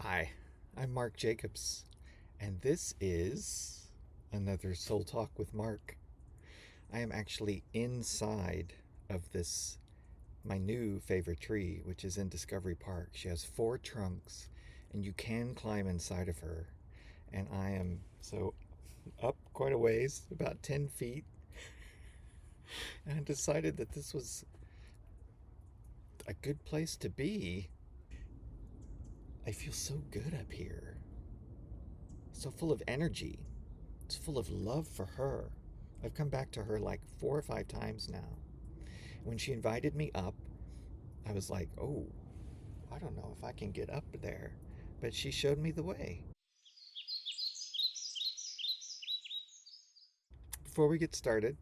Hi, I'm Mark Jacobs, and this is another Soul Talk with Mark. I am actually inside of this, my new favorite tree, which is in Discovery Park. She has four trunks, and you can climb inside of her. And I am so up quite a ways, about 10 feet, and I decided that this was a good place to be. I feel so good up here, so full of energy. It's full of love for her. I've come back to her like 4 or 5 times now. When she invited me up, I was like, oh, I don't know if I can get up there. But she showed me the way. Before we get started,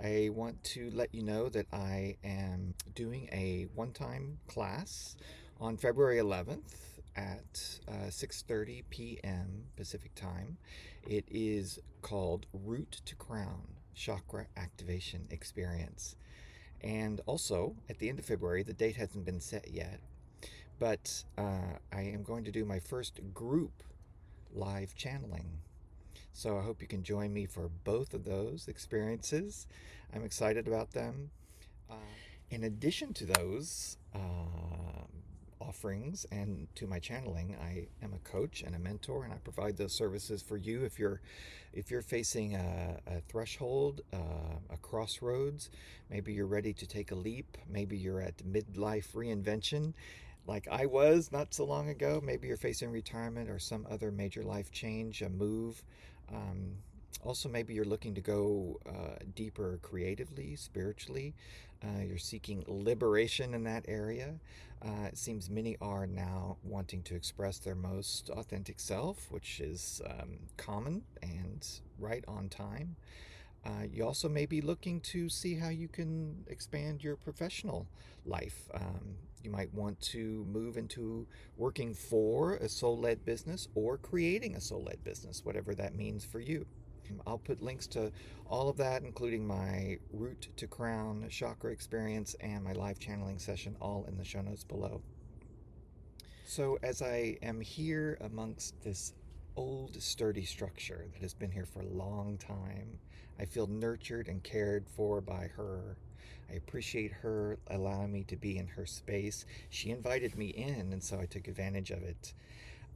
I want to let you know that I am doing a one-time class on February 11th at 6:30 p.m. Pacific time. It is called Root to Crown Chakra Activation Experience. And also, at the end of February, the date hasn't been set yet, but I am going to do my first group live channeling. So I hope you can join me for both of those experiences. I'm excited about them. Uh, in addition to those offerings and to my channeling, I am a coach and a mentor, and I provide those services for you if you're facing a threshold, a crossroads. Maybe you're ready to take a leap. Maybe you're at midlife reinvention, like I was not so long ago. Maybe you're facing retirement or some other major life change, a move. Um, Also, maybe you're looking to go deeper creatively, spiritually. You're seeking liberation in that area. It seems many are now wanting to express their most authentic self, which is common and right on time. You also may be looking to see how you can expand your professional life. You might want to move into working for a soul led business or creating a soul led business, whatever that means for you. I'll put links to all of that, including my Root to Crown chakra experience and my live channeling session, all in the show notes below. So, as I am here amongst this old, sturdy structure that has been here for a long time, I feel nurtured and cared for by her. I appreciate her allowing me to be in her space. She invited me in, and so I took advantage of it.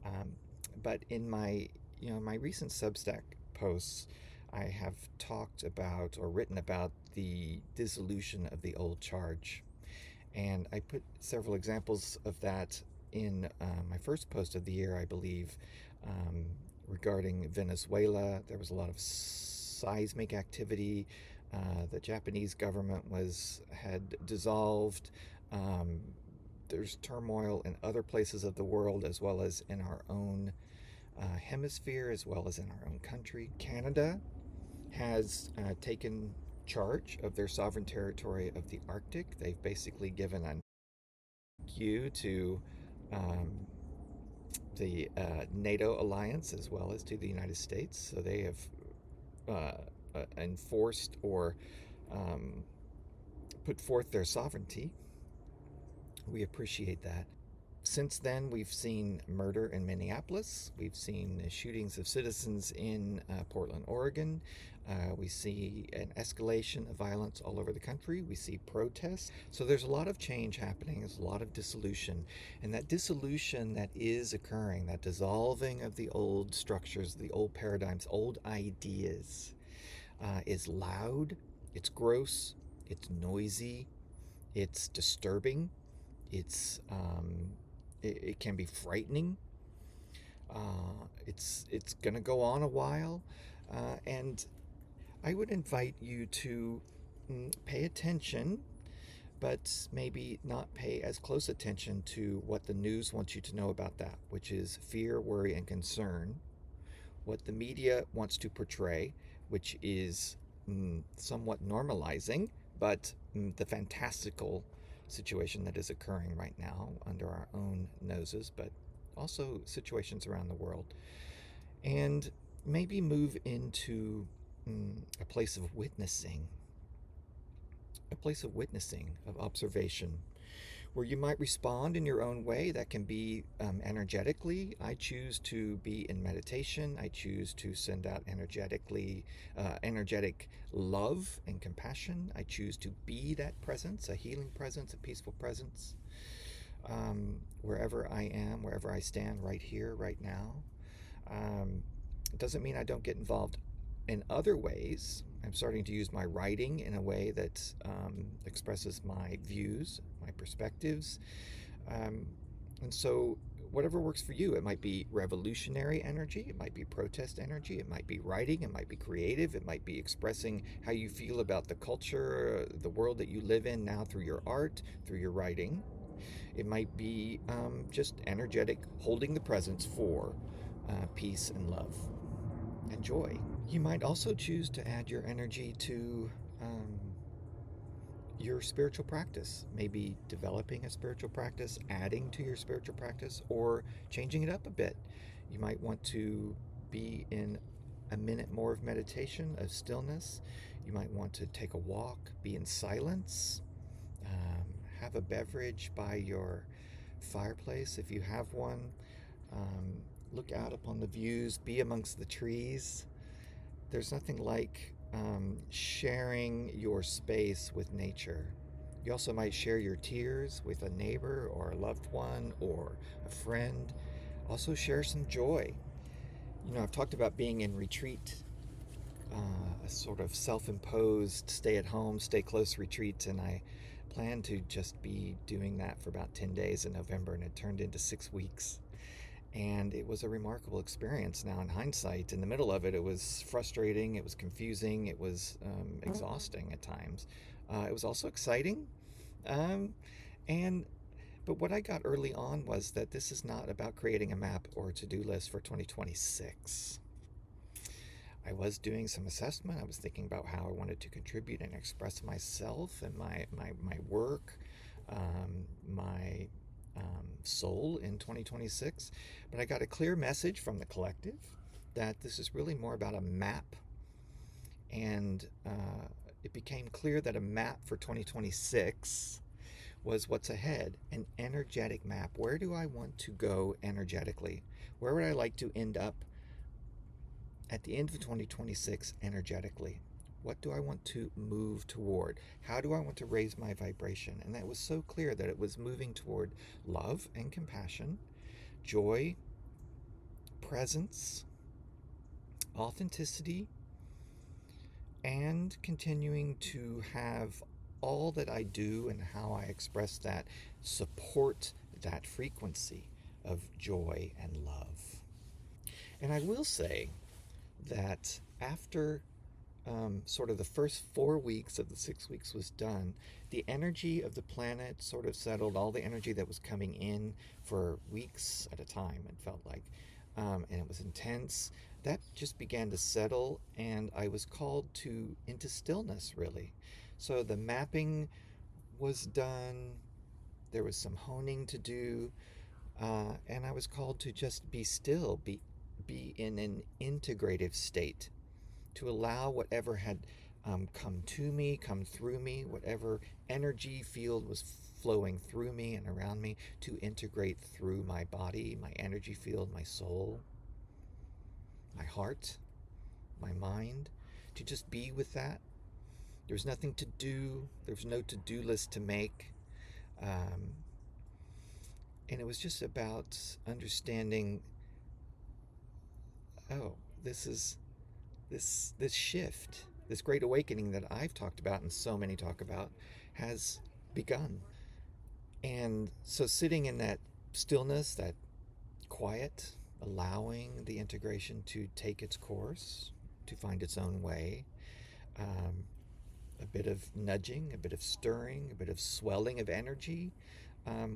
Um, but in my recent Substack posts, I have talked about or written about the dissolution of the old charge. And I put several examples of that in my first post of the year, I believe, um, regarding Venezuela. There was a lot of seismic activity. The Japanese government had dissolved. Um, there's turmoil in other places of the world as well as in our own hemisphere, as well as in our own country. Canada has taken charge of their sovereign territory of the Arctic. They've basically given a cue to um, the NATO alliance as well as to the United States. So they have enforced or um, put forth their sovereignty. We appreciate that. Since then, we've seen murder in Minneapolis. We've seen shootings of citizens in Portland, Oregon. We see an escalation of violence all over the country. We see protests. So there's a lot of change happening. There's a lot of dissolution. And that dissolution that is occurring, that dissolving of the old structures, the old paradigms, old ideas, is loud, it's gross, it's noisy, it's disturbing, it's it can be frightening. It's going to go on a while, and I would invite you to pay attention, but maybe not pay as close attention to what the news wants you to know about that, which is fear, worry, and concern. What the media wants to portray, which is somewhat normalizing, but the fantastical situation that is occurring right now under our own noses, but also situations around the world. And maybe move into a place of witnessing, of observation, where you might respond in your own way. That can be energetically. I choose to be in meditation. I choose to send out energetic love and compassion. I choose to be that presence, a healing presence, a peaceful presence, wherever I am, wherever I stand, right here, right now. It doesn't mean I don't get involved in other ways. I'm starting to use my writing in a way that expresses my views, my perspectives. Um, and so, whatever works for you, it might be revolutionary energy, it might be protest energy, it might be writing, it might be creative, it might be expressing how you feel about the culture, the world that you live in now through your art, through your writing. It might be just energetic, holding the presence for peace and love and joy. You might also choose to add your energy to um, your spiritual practice, maybe developing a spiritual practice, adding to your spiritual practice, or changing it up a bit. You might want to be in a minute more of meditation, of stillness. You might want to take a walk, be in silence, um, have a beverage by your fireplace if you have one. Um, Look out upon the views, be amongst the trees. There's nothing like sharing your space with nature. You also might share your tears with a neighbor or a loved one or a friend. Also, share some joy. You know, I've talked about being in retreat, a sort of self imposed stay at home, stay close retreat, and I plan to just be doing that for about 10 days in November, and it turned into 6 weeks. And it was a remarkable experience. Now, in hindsight, in the middle of it, it was frustrating, it was confusing, it was exhausting at times. It was also exciting. Um, and but what I got early on was that this is not about creating a map or a to-do list for 2026. I was doing some assessment. I was thinking about how I wanted to contribute and express myself and my work, my soul in 2026. But I got a clear message from the collective that this is really more about a map. And it became clear that a map for 2026 was what's ahead, an energetic map. Where do I want to go energetically? Where would I like to end up at the end of 2026 energetically? What do I want to move toward? How do I want to raise my vibration? And that was so clear that it was moving toward love and compassion, joy, presence, authenticity, and continuing to have all that I do and how I express that support that frequency of joy and love. And I will say that after sort of the first 4 weeks of the 6 weeks was done, the energy of the planet sort of settled, all the energy that was coming in for weeks at a time, it felt like, and it was intense. That just began to settle, and I was called to into stillness, really. So the mapping was done, there was some honing to do, and I was called to just be still, be in an integrative state, to allow whatever had come to me, come through me, whatever energy field was flowing through me and around me, to integrate through my body, my energy field, my soul, my heart, my mind, to just be with that. There's nothing to do, there's no to do list to make. Um, and it was just about understanding, oh, this is this shift, this great awakening that I've talked about and so many talk about, has begun. And so sitting in that stillness, that quiet, allowing the integration to take its course, to find its own way, um, a bit of nudging, a bit of stirring, a bit of swelling of energy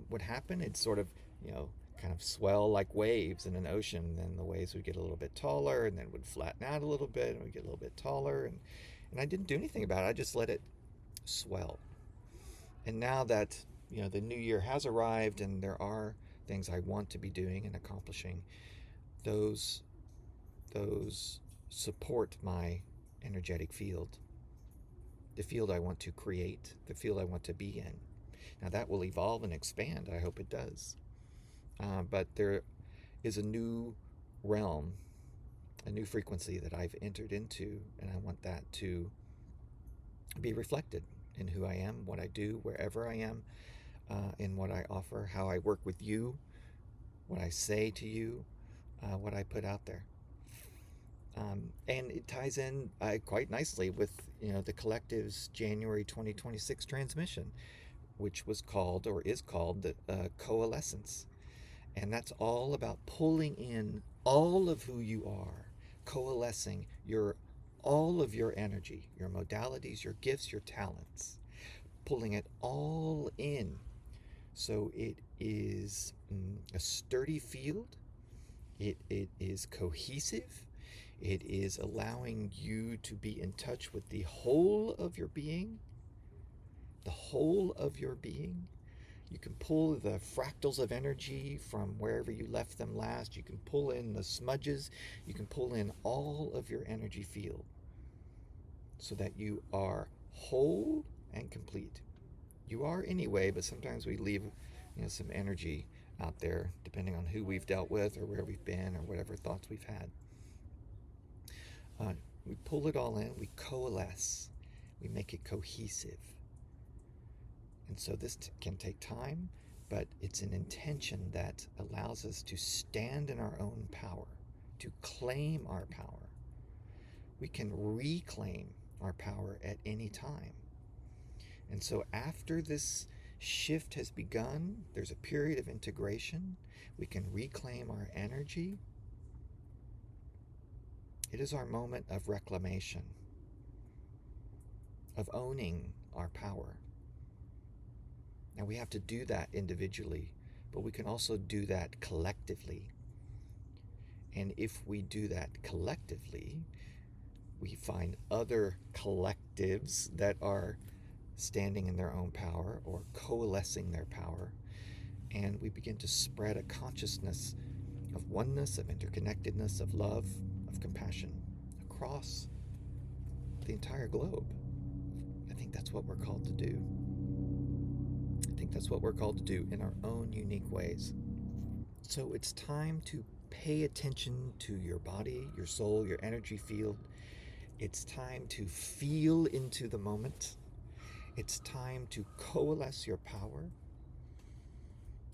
would happen. It'd sort of, you know, kind of swell like waves in an ocean. Then the waves would get a little bit taller and then would flatten out a little bit and would get a little bit taller. And I didn't do anything about it. I just let it swell. And now that, you know, the new year has arrived and there are things I want to be doing and accomplishing, those those support my energetic field, the field I want to create, the field I want to be in. Now that will evolve and expand. I hope it does. But there is a new realm, a new frequency that I've entered into, and I want that to be reflected in who I am, what I do, wherever I am, in what I offer, how I work with you, what I say to you, what I put out there. And it ties in quite nicely with the collective's January 2026 transmission, which was called or is called the Coalescence. And that's all about pulling in all of who you are, coalescing all of your energy, your modalities, your gifts, your talents, pulling it all in so it is a sturdy field. It is cohesive. It is allowing you to be in touch with the whole of your being, the whole of your being. You can pull the fractals of energy from wherever you left them last. You can pull in the smudges. You can pull in all of your energy field so that you are whole and complete. You are anyway, but sometimes we leave some energy out there depending on who we've dealt with or where we've been or whatever thoughts we've had. We pull it all in, we coalesce, we make it cohesive. And so this can take time, but it's an intention that allows us to stand in our own power, to claim our power. We can reclaim our power at any time. And so after this shift has begun, there's a period of integration. We can reclaim our energy. It is our moment of reclamation, of owning our power. Now we have to do that individually, but we can also do that collectively. And if we do that collectively, we find other collectives that are standing in their own power or coalescing their power, and we begin to spread a consciousness of oneness, of interconnectedness, of love, of compassion across the entire globe. I think that's what we're called to do. I think that's what we're called to do in our own unique ways. So it's time to pay attention to your body, your soul, your energy field. It's time to feel into the moment. It's time to coalesce your power.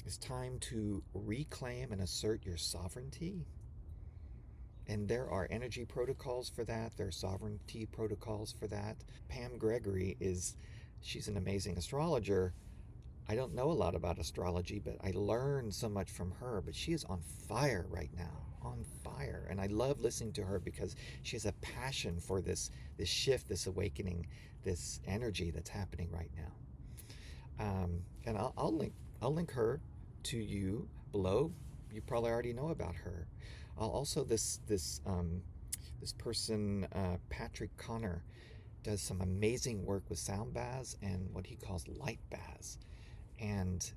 It's time to reclaim and assert your sovereignty. And there are energy protocols for that. There are sovereignty protocols for that. Pam Gregory she's an amazing astrologer. I don't know a lot about astrology, but I learned so much from her. But she is on fire right now, on fire. And I love listening to her because she has a passion for this shift, this awakening, this energy that's happening right now. And I'll link her to you below. You probably already know about her. I'll also this person Patrick Connor does some amazing work with sound baths and what he calls light baths. And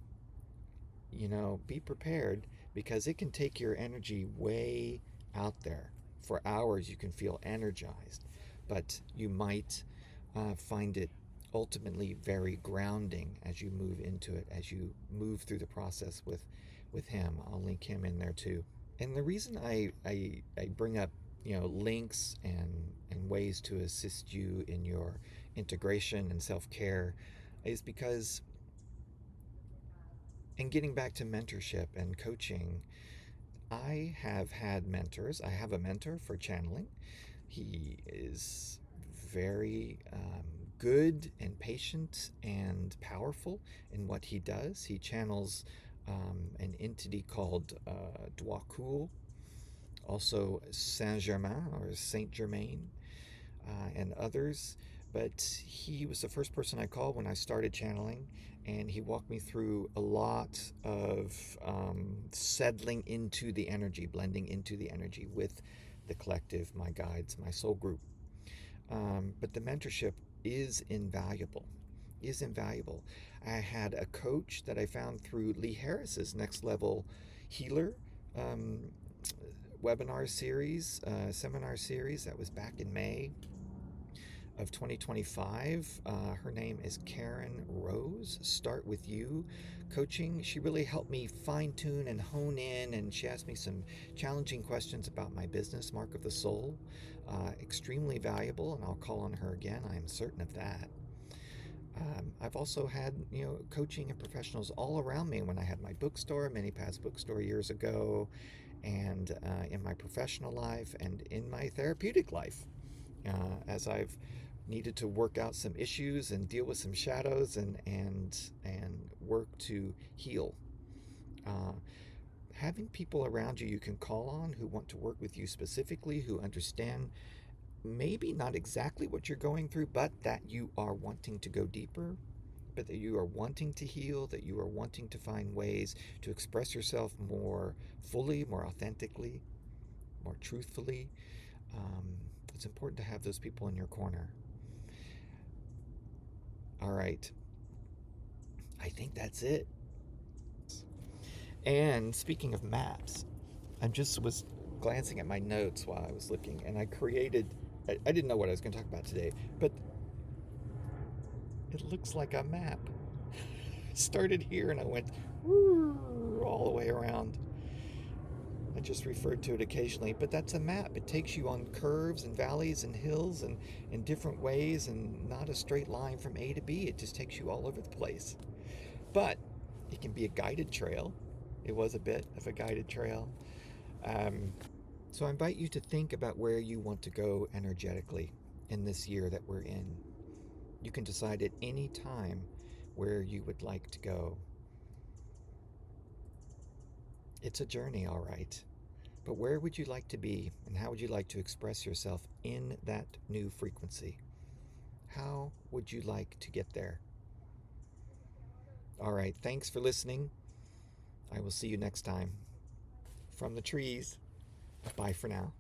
be prepared because it can take your energy way out there. For hours you can feel energized, but you might find it ultimately very grounding as you move into it, as you move through the process with him. I'll link him in there too. And the reason I bring up links and ways to assist you in your integration and self-care is because, and getting back to mentorship and coaching, I have had mentors. I have a mentor for channeling. He is very good and patient and powerful in what he does. He channels an entity called Dwakul, also Saint Germain or Saint Germain, and others. But he was the first person I called when I started channeling, and he walked me through a lot of settling into the energy, blending into the energy with the collective, my guides, my soul group. But the mentorship is invaluable. I had a coach that I found through Lee Harris's Next Level Healer webinar series, seminar series that was back in May. of 2025. Her name is Karen Rose. Start With You Coaching. She really helped me fine tune and hone in, and she asked me some challenging questions about my business, Mark of the Soul. Extremely valuable, and I'll call on her again. I am certain of that. I've also had, coaching and professionals all around me when I had my bookstore, Mini Paths Bookstore, years ago, and in my professional life and in my therapeutic life, as I've needed to work out some issues and deal with some shadows and work to heal. Uh, Having people around you can call on who want to work with you specifically, who understand maybe not exactly what you're going through, but that you are wanting to go deeper, but that you are wanting to heal, that you are wanting to find ways to express yourself more fully, more authentically, more truthfully. Um, it's important to have those people in your corner. All right, I think that's it. And speaking of maps, I just was glancing at my notes while I was looking, and I created. I didn't know what I was going to talk about today, but it looks like a map. Started here and I went all the way around. I just referred to it occasionally, but that's a map. It takes you on curves and valleys and hills and in different ways, and not a straight line from A to B. It just takes you all over the place. But it can be a guided trail. It was a bit of a guided trail. Um, so I invite you to think about where you want to go energetically in this year that we're in. You can decide at any time where you would like to go. It's a journey, all right. But where would you like to be, and how would you like to express yourself in that new frequency? How would you like to get there? All right, thanks for listening. I will see you next time. From the trees, bye for now.